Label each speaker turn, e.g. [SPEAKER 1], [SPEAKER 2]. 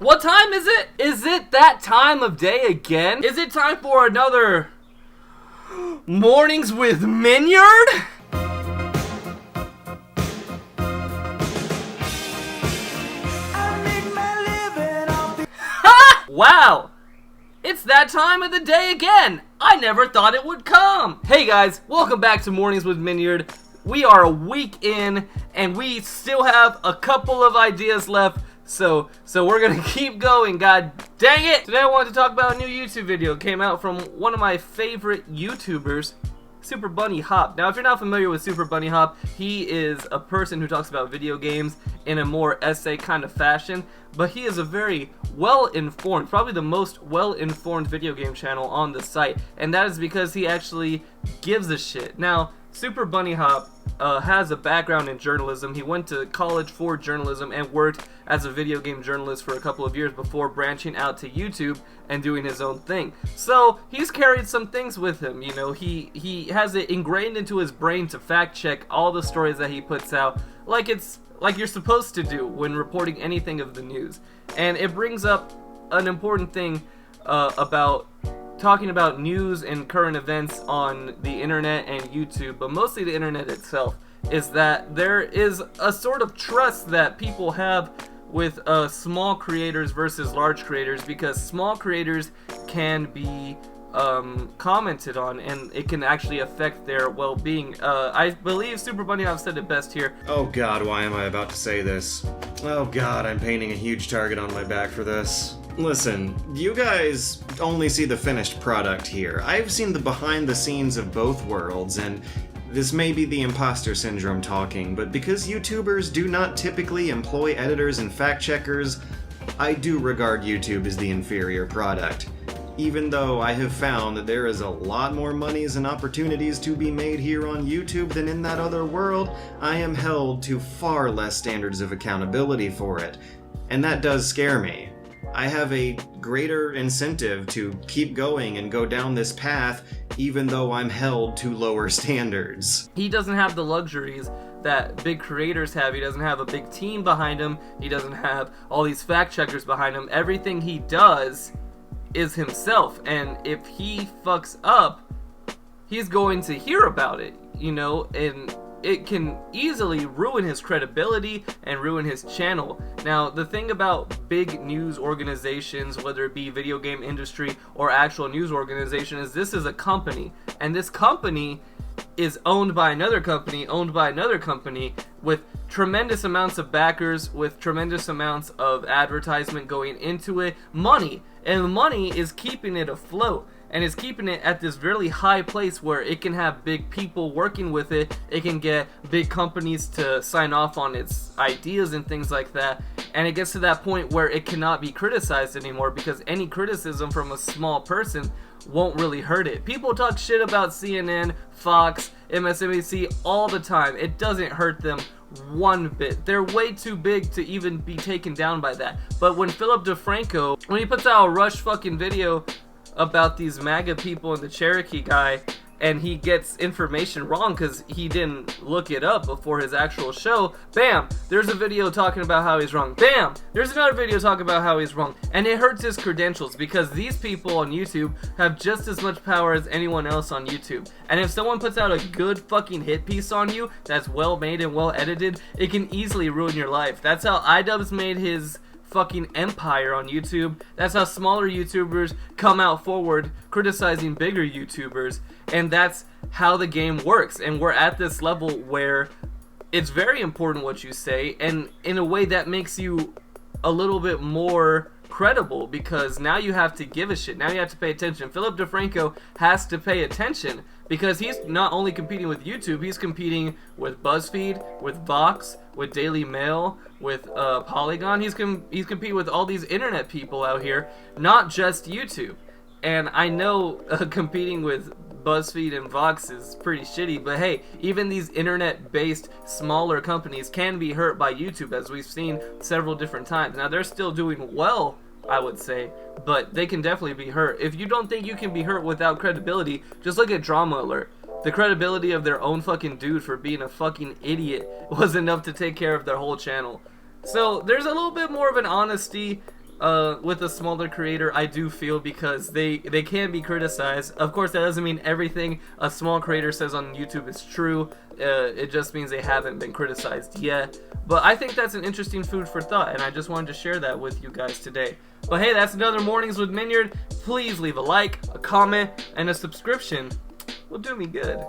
[SPEAKER 1] What time is it? Is it that time of day again? Is it time for another Mornings with Minyard? Wow! It's that time of the day again! I never thought it would come! Hey guys, welcome back to Mornings with Minyard. We are a week in, and we still have a couple of ideas left, so we're gonna keep going, god dang it! Today I wanted to talk about a new YouTube video. It came out from one of my favorite YouTubers, SuperBunnyHop. Now, if you're not familiar with SuperBunnyHop, he is a person who talks about video games in a more essay kind of fashion, but he is a very well-informed, probably the most well-informed video game channel on the site, and that is because he actually gives a shit. Now, SuperBunnyHop has a background in journalism. He went to college for journalism and worked as a video game journalist for a couple of years before branching out to YouTube and doing his own thing. So he's carried some things with him. You know, he has it ingrained into his brain to fact check all the stories that he puts out, like you're supposed to do when reporting anything of the news. And it brings up an important thing about talking about news and current events on the internet and YouTube, but mostly the internet itself, is that there is a sort of trust that people have with small creators versus large creators, because small creators can be commented on, and it can actually affect their well-being. I believe SuperBunnyHop said it best here.
[SPEAKER 2] Oh god, why am I about to say this? Oh god, I'm painting a huge target on my back for this. Listen, you guys only see the finished product here. I've seen the behind the scenes of both worlds, and this may be the imposter syndrome talking, but because YouTubers do not typically employ editors and fact checkers, I do regard YouTube as the inferior product. Even though I have found that there is a lot more monies and opportunities to be made here on YouTube than in that other world, I am held to far less standards of accountability for it. And that does scare me. I have a greater incentive to keep going and go down this path, even though I'm held to lower standards.
[SPEAKER 1] He doesn't have the luxuries that big creators have. He doesn't have a big team behind him. He doesn't have all these fact checkers behind him. Everything he does is himself, and if he fucks up, he's going to hear about it, you know, and it can easily ruin his credibility and ruin his channel. Now, the thing about big news organizations, whether it be video game industry or actual news organization, is this is a company, and this company is owned by another company, owned by another company, with tremendous amounts of backers, with tremendous amounts of advertisement going into it, money, and the money is keeping it afloat, and is keeping it at this really high place where it can have big people working with it, it can get big companies to sign off on its ideas and things like that, and it gets to that point where it cannot be criticized anymore, because any criticism from a small person won't really hurt it. People talk shit about CNN, Fox, MSNBC all the time. It doesn't hurt them one bit. They're way too big to even be taken down by that. But when Philip DeFranco, when he puts out a Rush fucking video about these MAGA people and the Cherokee guy, and he gets information wrong because he didn't look it up before his actual show, bam, there's a video talking about how he's wrong. Bam, there's another video talking about how he's wrong. And it hurts his credentials, because these people on YouTube have just as much power as anyone else on YouTube. And if someone puts out a good fucking hit piece on you that's well made and well edited, it can easily ruin your life. That's how iDubbbz made his fucking empire on YouTube. That's how smaller YouTubers come out forward criticizing bigger YouTubers, and that's how the game works. And we're at this level where it's very important what you say, and in a way that makes you a little bit more credible, because now you have to give a shit. Now you have to pay attention. Philip DeFranco has to pay attention, because he's not only competing with YouTube, he's competing with BuzzFeed, with Vox, with Daily Mail, with Polygon. He's competing with all these internet people out here, not just YouTube. And I know competing with BuzzFeed and Vox is pretty shitty, but hey, even these internet-based smaller companies can be hurt by YouTube, as we've seen several different times. Now, they're still doing well, I would say, but they can definitely be hurt. If you don't think you can be hurt without credibility, just look at Drama Alert. The credibility of their own fucking dude for being a fucking idiot was enough to take care of their whole channel. So there's a little bit more of an honesty with a smaller creator, I do feel, because they can be criticized. Of course, that doesn't mean everything a small creator says on YouTube is true. It just means they haven't been criticized yet. But I think that's an interesting food for thought, and I just wanted to share that with you guys today. But hey, that's another Mornings with Minyard. Please leave a like, a comment, and a subscription will do me good.